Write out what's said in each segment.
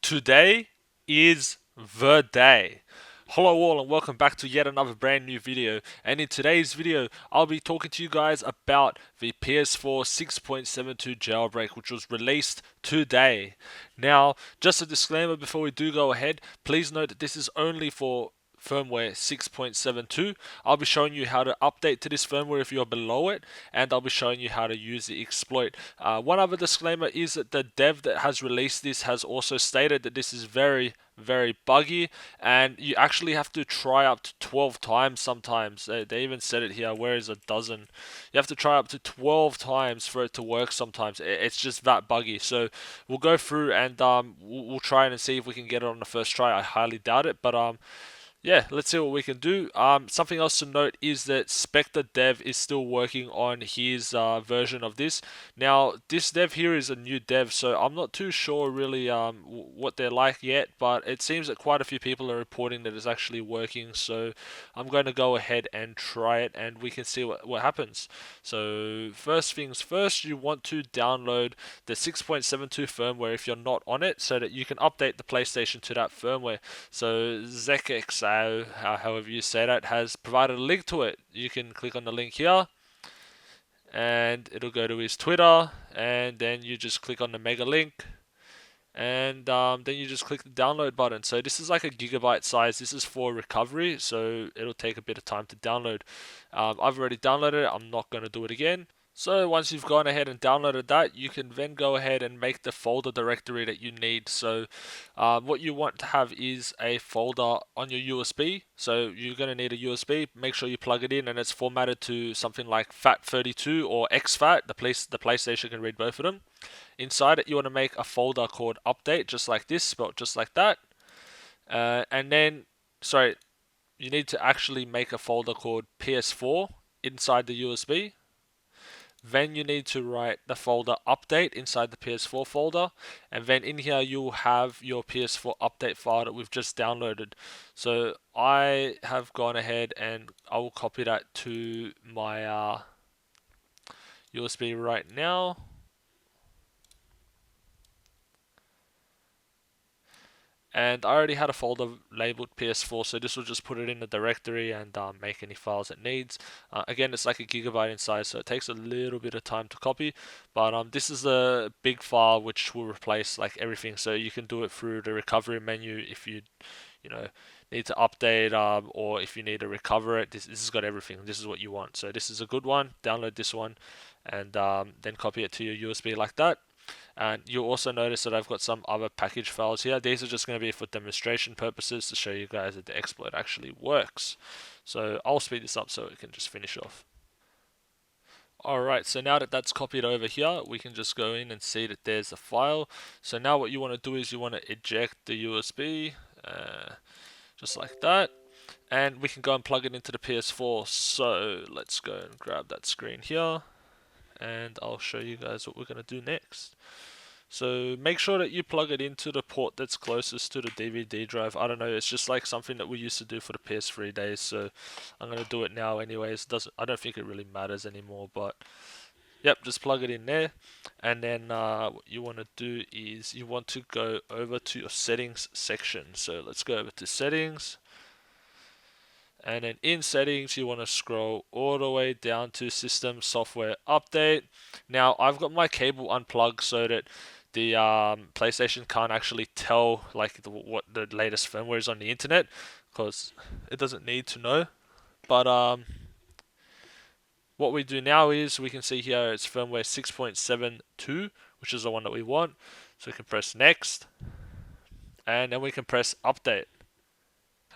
Today is the day. Hello all and welcome back to yet another brand new video, and in today's video I'll be talking to you guys about the PS4 6.72 jailbreak, which was released today. Now, just a disclaimer before we do go ahead, please note that this is only for firmware 6.72. I'll be showing you how to update to this firmware if you're below it, and I'll be showing you how to use the exploit. One other disclaimer is that the dev that has released this has also stated that this is very buggy, and you actually have to try up to 12 times sometimes. They even said it here, where is a dozen? You have to try up to 12 times for it to work sometimes. It's just that buggy. So we'll go through and we'll try and see if we can get it on the first try. I highly doubt it, but yeah, let's see what we can do. Something else to note is that specterdev is still working on his version of this. Now, this dev here is a new dev, so I'm not too sure really what they're like yet, but it seems that quite a few people are reporting that it's actually working, so I'm going to go ahead and try it, and we can see what happens. So, first things first, you want to download the 6.72 firmware if you're not on it, so that you can update the PlayStation to that firmware. So, ZekX, however you say that, has provided a link to it. You can click on the link here and it'll go to his Twitter, and then you just click on the mega link, and then you just click the download button. So this is like a gigabyte size. This is for recovery, so it'll take a bit of time to download. I've already downloaded it. I'm not going to do it again. So once you've gone ahead and downloaded that, you can then go ahead and make the folder directory that you need. So what you want to have is a folder on your USB. So you're going to need a USB. Make sure you plug it in and it's formatted to something like FAT32 or exFAT. The PlayStation can read both of them. Inside it, you want to make a folder called update, just like this, spelled just like that. And then, sorry, you need to actually make a folder called PS4 inside the USB. Then you need to write the folder update inside the PS4 folder, and then in here you'll have your PS4 update file that we've just downloaded. So I have gone ahead and I will copy that to my USB right now. And I already had a folder labeled PS4, so this will just put it in the directory and make any files it needs. Again, it's like a gigabyte in size, so it takes a little bit of time to copy. But this is a big file which will replace like everything, so you can do it through the recovery menu if you need to update or if you need to recover it. This has got everything. This is what you want. So this is a good one. Download this one and then copy it to your USB like that. And you'll also notice that I've got some other package files here. These are just going to be for demonstration purposes to show you guys that the exploit actually works. So I'll speed this up so it can just finish off. Alright, so now that that's copied over here, we can just go in and see that there's a file. So now what you want to do is you want to eject the USB, just like that. And we can go and plug it into the PS4. So let's go and grab that screen here, and I'll show you guys what we're going to do next. So make sure that you plug it into the port that's closest to the DVD drive. I don't know, it's just like something that we used to do for the PS3 days, so I'm going to do it now anyways. I don't think it really matters anymore, but yep, just plug it in there. And then what you want to do is you want to go over to your settings section. So let's go over to settings. And then in settings, you want to scroll all the way down to system software update. Now, I've got my cable unplugged so that the PlayStation can't actually tell like what the latest firmware is on the internet, because it doesn't need to know. But what we do now is we can see here it's firmware 6.72, which is the one that we want. So we can press next, and then we can press update.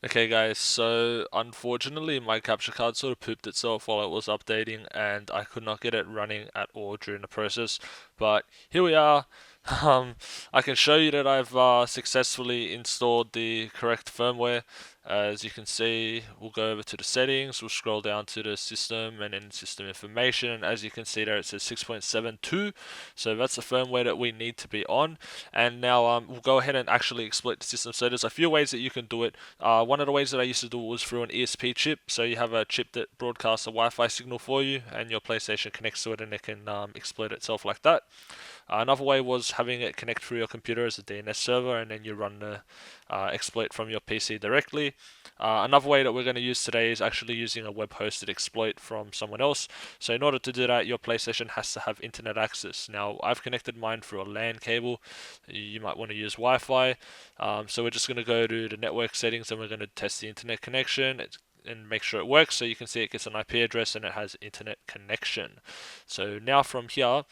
Okay guys, so unfortunately my capture card sort of pooped itself while it was updating, and I could not get it running at all during the process, but here we are. I can show you that I've successfully installed the correct firmware. As you can see, we'll go over to the settings, we'll scroll down to the system and then system information, and as you can see there it says 6.72, so that's the firmware that we need to be on. And now we'll go ahead and actually exploit the system. So there's a few ways that you can do it. One of the ways that I used to do it was through an ESP chip, so you have a chip that broadcasts a Wi-Fi signal for you and your PlayStation connects to it and it can exploit itself like that. Another way was having it connect through your computer as a DNS server, and then you run the exploit from your PC directly. Another way that we're going to use today is actually using a web-hosted exploit from someone else. So in order to do that, your PlayStation has to have internet access. Now, I've connected mine through a LAN cable. You might want to use Wi-Fi. So we're just going to go to the network settings, and we're going to test the internet connection and make sure it works. So you can see it gets an IP address and it has internet connection. So now from here,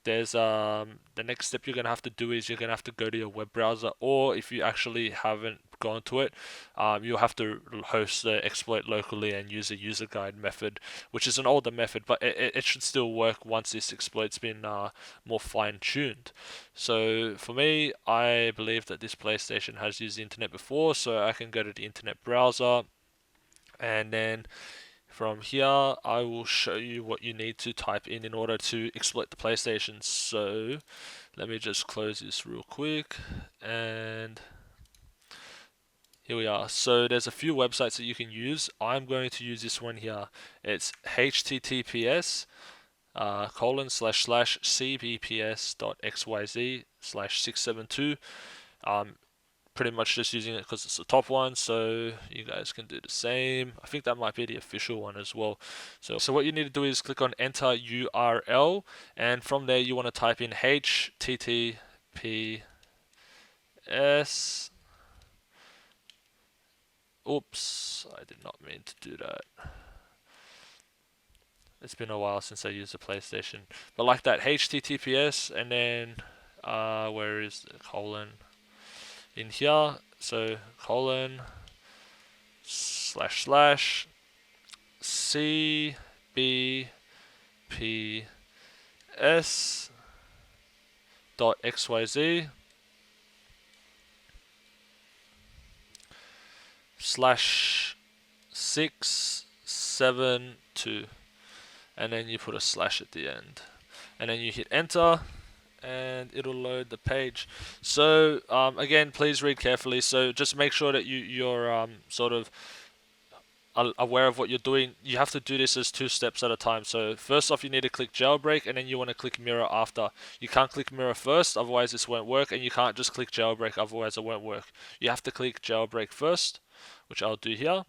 there's the next step you're gonna have to do is you're gonna have to go to your web browser, or if you actually haven't gone to it, you'll have to host the exploit locally and use a user guide method, which is an older method, but it should still work once this exploit's been more fine-tuned. So for me, I believe that this PlayStation has used the internet before, so I can go to the internet browser, and then from here, I will show you what you need to type in order to exploit the PlayStation. So let me just close this real quick, and here we are. So there's a few websites that you can use. I'm going to use this one here. It's https ://cbps.xyz/672. Pretty much just using it because it's the top one, so you guys can do the same. I think that might be the official one as well. So what you need to do is click on enter URL, and from there you want to type in https. Oops, I did not mean to do that. It's been a while since I used a PlayStation, but like that, https, and then where is the colon? In here, so colon //cbps.xyz /672, and then you put a slash at the end, and then you hit enter, and it'll load the page. So again, please read carefully. So just make sure that you're sort of aware of what you're doing. You have to do this as 2 steps at a time. So first off, you need to click jailbreak, and then you want to click mirror after. You can't click mirror first, otherwise this won't work, and you can't just click jailbreak, otherwise it won't work. You have to click jailbreak first, which I'll do here.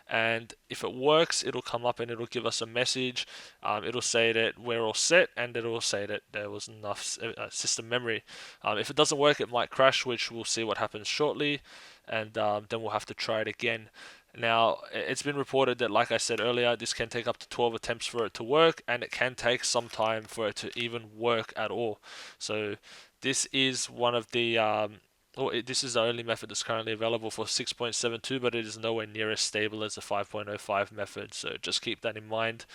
And if it works, it'll come up and it'll give us a message. It'll say that we're all set, and it'll say that there was enough system memory. If it doesn't work, it might crash, which we'll see what happens shortly, and then we'll have to try it again. Now, it's been reported that, like I said earlier, this can take up to 12 attempts for it to work, and it can take some time for it to even work at all. So this is one of the this is the only method that's currently available for 6.72, but it is nowhere near as stable as the 5.05 method, so just keep that in mind.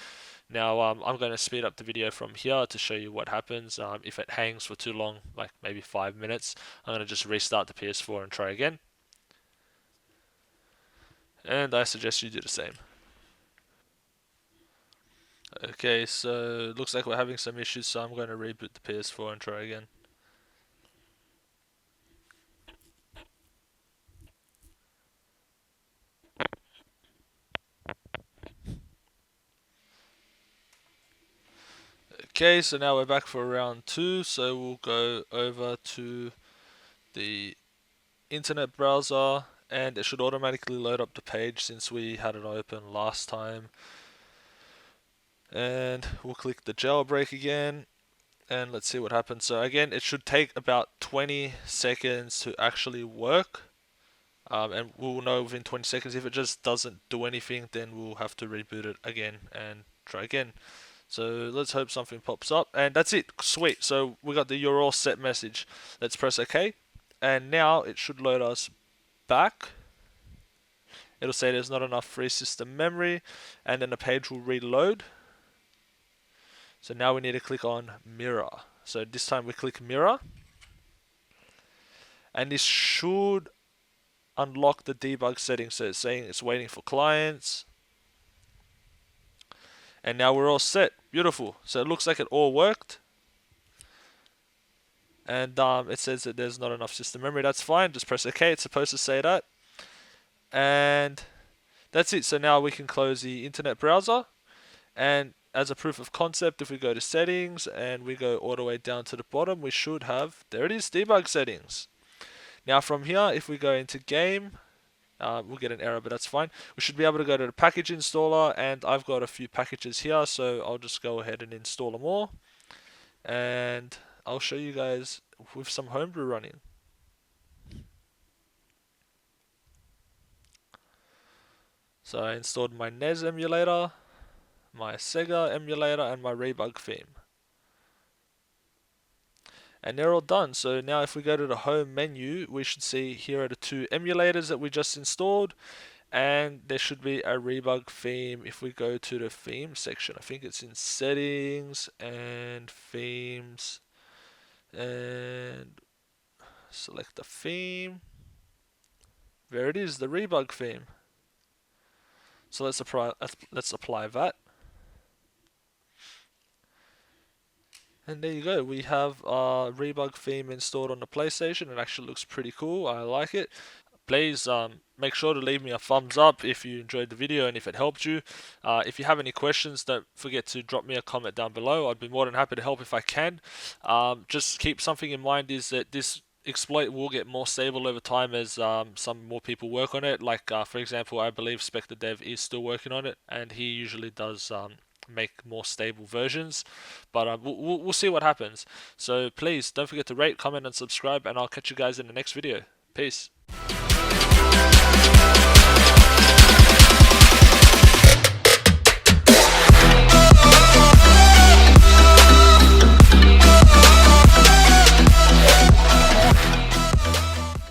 Now, I'm going to speed up the video from here to show you what happens. If it hangs for too long, like maybe 5 minutes, I'm going to just restart the PS4 and try again. And I suggest you do the same. Okay, so looks like we're having some issues, so I'm going to reboot the PS4 and try again. Okay, so now we're back for round 2, so we'll go over to the internet browser, and it should automatically load up the page since we had it open last time. And we'll click the jailbreak again, and let's see what happens. So again, it should take about 20 seconds to actually work, and we'll know within 20 seconds. If it just doesn't do anything, then we'll have to reboot it again and try again. So let's hope something pops up, and that's it. Sweet. So we got the "you're all set" message. Let's press OK, and now it should load us back. It'll say there's not enough free system memory, and then the page will reload. So now we need to click on mirror. So this time we click mirror, and this should unlock the debug settings. So it's saying it's waiting for clients. And now we're all set. Beautiful. So it looks like it all worked. And it says that there's not enough system memory. That's fine. Just press OK. It's supposed to say that. And that's it. So now we can close the internet browser. And as a proof of concept, if we go to settings and we go all the way down to the bottom, we should have, there it is, debug settings. Now from here, if we go into game, we'll get an error, but that's fine. We should be able to go to the package installer, and I've got a few packages here, so I'll just go ahead and install them all. And I'll show you guys with some homebrew running. So I installed my NES emulator, my Sega emulator, and my Rebug theme. And they're all done. So now if we go to the home menu, we should see here are the two emulators that we just installed, and there should be a Rebug theme. If we go to the theme section, I think it's in settings and themes, and select the theme. There it is, the Rebug theme. So let's apply that. And there you go, we have our Rebug theme installed on the PlayStation. It actually looks pretty cool, I like it. Please make sure to leave me a thumbs up if you enjoyed the video and if it helped you. If you have any questions, don't forget to drop me a comment down below. I'd be more than happy to help if I can. Just keep something in mind, is that this exploit will get more stable over time as some more people work on it. Like for example, I believe specterdev is still working on it, and he usually does make more stable versions, but we'll see what happens. So please don't forget to rate, comment and subscribe, and I'll catch you guys in the next video. Peace.